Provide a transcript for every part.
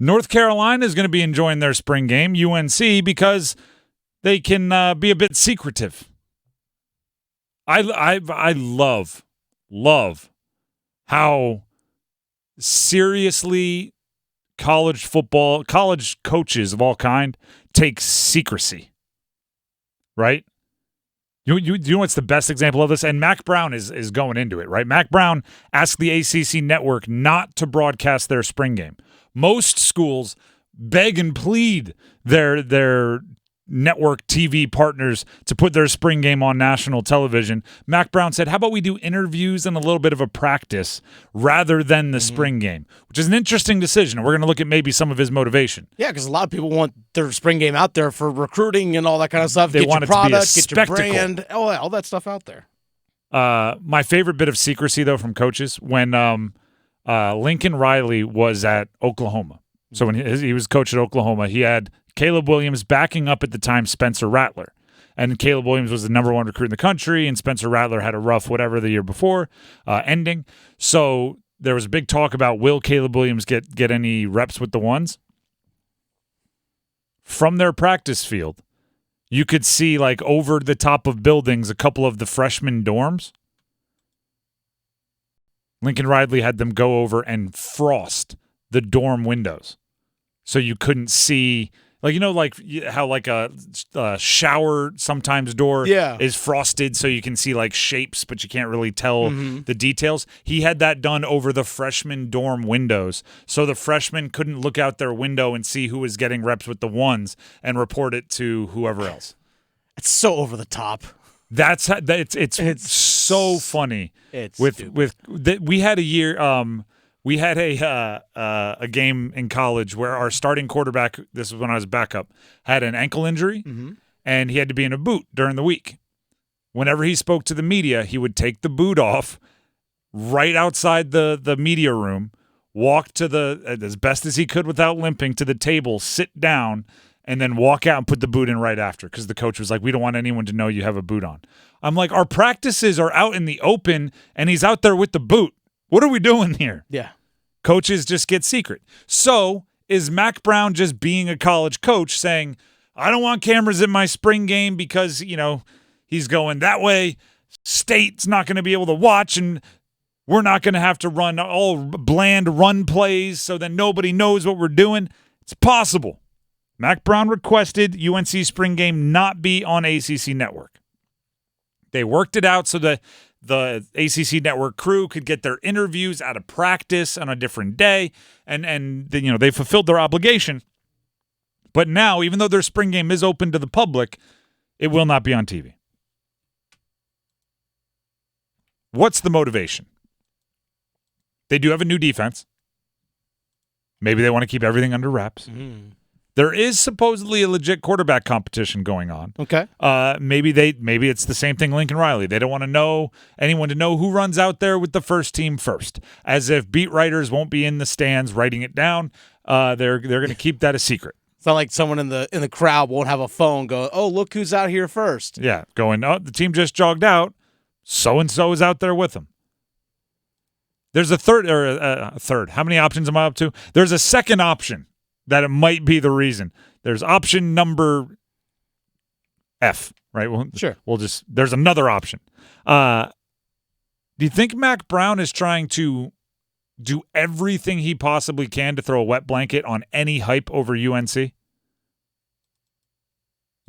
North Carolina is going to be enjoying their spring game, UNC, because they can be a bit secretive. I love how seriously college coaches of all kind take secrecy, right? You know what's the best example of this? And Mack Brown is going into it, right? Mack Brown asked the ACC network not to broadcast their spring game. Most schools beg and plead their network TV partners to put their spring game on national television. Mack Brown said, how about we do interviews and a little bit of a practice rather than the spring game, which is an interesting decision. And we're going to look at maybe some of his motivation. Yeah, because a lot of people want their spring game out there for recruiting and all that kind of stuff. They get want your it to be a product, get your spectacle. brand, all that stuff out there. My favorite bit of secrecy, though, from coaches, when Lincoln Riley was at Oklahoma. So when he was coach at Oklahoma, he had Caleb Williams backing up at the time Spencer Rattler. And Caleb Williams was the number one recruit in the country, and Spencer Rattler had a rough whatever the year before ending. So there was a big talk about, will Caleb Williams get any reps with the ones? From their practice field, you could see, like, over the top of buildings, a couple of the freshman dorms. Lincoln Riley had them go over and frost the dorm windows so you couldn't see, like, you know, like how like a shower sometimes door is frosted so you can see like shapes but you can't really tell the details. He had that done over the freshman dorm windows so the freshmen couldn't look out their window and see who was getting reps with the ones and report it to whoever else. It's so over the top. That's how, it's so funny. We had a year. We had a game in college where our starting quarterback, this was when I was backup, had an ankle injury, and he had to be in a boot during the week. Whenever he spoke to the media, he would take the boot off right outside the media room, walk to as best as he could without limping, to the table, sit down, and then walk out and put the boot in right after, because the coach was like, we don't want anyone to know you have a boot on. I'm like, our practices are out in the open, and he's out there with the boot. What are we doing here? Yeah. Coaches just get secret. So is Mack Brown just being a college coach saying, I don't want cameras in my spring game because, you know, he's going that way. State's not going to be able to watch, and we're not going to have to run all bland run plays so then nobody knows what we're doing. It's possible. Mack Brown requested UNC spring game not be on ACC Network. They worked it out so that the ACC Network crew could get their interviews out of practice on a different day, and you know, they fulfilled their obligation. But now, even though their spring game is open to the public, it will not be on TV. What's the motivation? They do have a new defense. Maybe they want to keep everything under wraps. There is supposedly a legit quarterback competition going on. Okay. Maybe it's the same thing Lincoln Riley. They don't want anyone to know who runs out there with the first team first. As if beat writers won't be in the stands writing it down. They're going to keep that a secret. It's not like someone in the crowd won't have a phone go, oh, look who's out here first. Yeah, going, oh, the team just jogged out. So-and-so is out there with them. There's a third. How many options am I up to? There's a second option that it might be the reason. There's option number F, right? Sure. There's another option. Do you think Mack Brown is trying to do everything he possibly can to throw a wet blanket on any hype over UNC?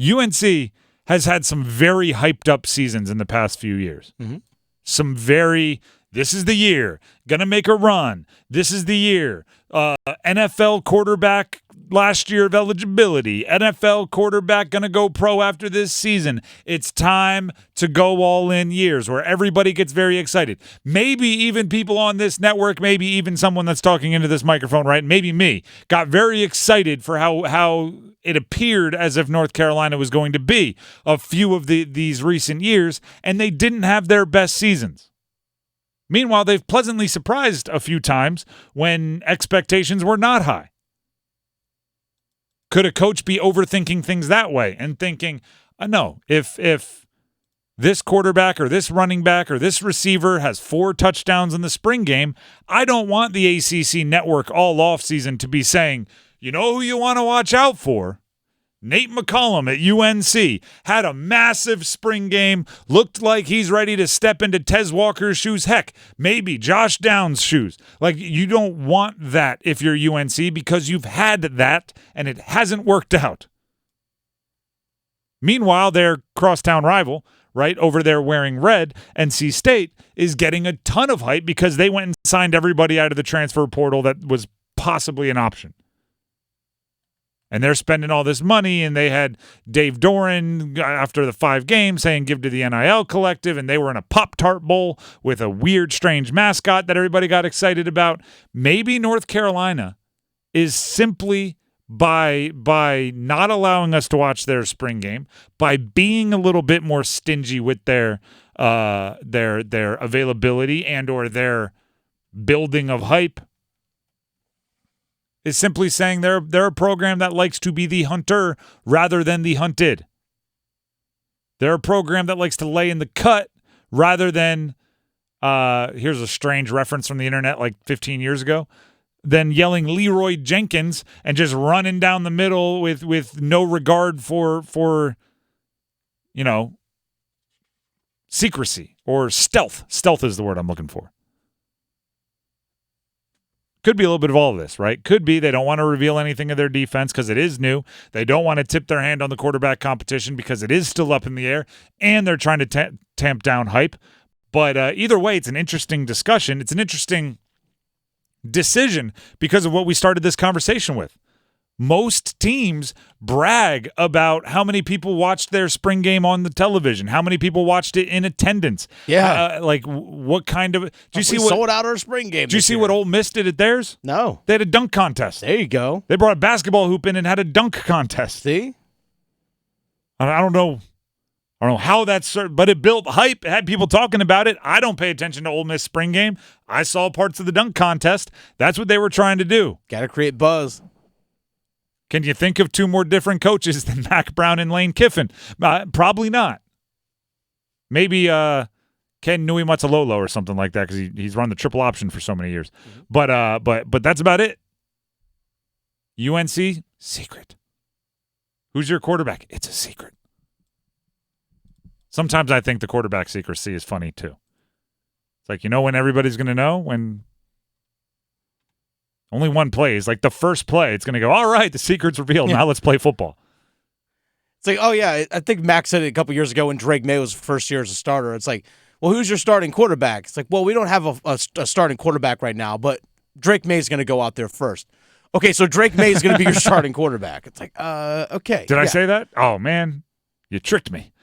UNC has had some very hyped up seasons in the past few years. Some very, this is the year, gonna make a run. This is the year. NFL quarterback last year of eligibility. NFL quarterback going to go pro after this season. It's time to go all in years where everybody gets very excited. Maybe even people on this network, maybe even someone that's talking into this microphone, right? Maybe me, got very excited for how it appeared as if North Carolina was going to be a few of these recent years, and they didn't have their best seasons. Meanwhile, they've pleasantly surprised a few times when expectations were not high. Could a coach be overthinking things that way and thinking, no, if this quarterback or this running back or this receiver has 4 touchdowns in the spring game, I don't want the ACC network all offseason to be saying, you know who you want to watch out for? Nate McCollum at UNC had a massive spring game, looked like he's ready to step into Tez Walker's shoes. Heck, maybe Josh Downs' shoes. Like, you don't want that if you're UNC because you've had that and it hasn't worked out. Meanwhile, their crosstown rival, right over there wearing red, NC State, is getting a ton of hype because they went and signed everybody out of the transfer portal that was possibly an option. And they're spending all this money, and they had Dave Doran after the 5 games saying give to the NIL collective, and they were in a Pop-Tart Bowl with a weird, strange mascot that everybody got excited about. Maybe North Carolina is simply by not allowing us to watch their spring game, by being a little bit more stingy with their availability and or their building of hype, is simply saying they're a program that likes to be the hunter rather than the hunted. They're a program that likes to lay in the cut rather than, here's a strange reference from the internet like 15 years ago, than yelling Leroy Jenkins and just running down the middle with no regard for secrecy or stealth. Stealth is the word I'm looking for. Could be a little bit of all of this, right? Could be they don't want to reveal anything of their defense because it is new. They don't want to tip their hand on the quarterback competition because it is still up in the air, and they're trying to tamp down hype. But either way, it's an interesting discussion. It's an interesting decision because of what we started this conversation with. Most teams brag about how many people watched their spring game on the television, how many people watched it in attendance. Yeah. Like what kind of – we sold out our spring game. Did you see what Ole Miss did at theirs? No. They had a dunk contest. There you go. They brought a basketball hoop in and had a dunk contest. See? I don't know how that's – but it built hype. It had people talking about it. I don't pay attention to Ole Miss spring game. I saw parts of the dunk contest. That's what they were trying to do. Got to create buzz. Can you think of 2 more different coaches than Mack Brown and Lane Kiffin? Probably not. Maybe Ken Nui Matsalolo or something like that because he's run the triple option for so many years. Mm-hmm. But that's about it. UNC, secret. Who's your quarterback? It's a secret. Sometimes I think the quarterback secrecy is funny too. It's like, when everybody's going to know? When only one play is like the first play. It's going to go, all right, the secret's revealed. Now let's play football. It's like, oh, yeah, I think Max said it a couple years ago when Drake May was first year as a starter. It's like, well, who's your starting quarterback? It's like, well, we don't have a starting quarterback right now, but Drake May is going to go out there first. Okay, so Drake May is going to be your starting quarterback. It's like, okay. Did I say that? Oh, man, you tricked me.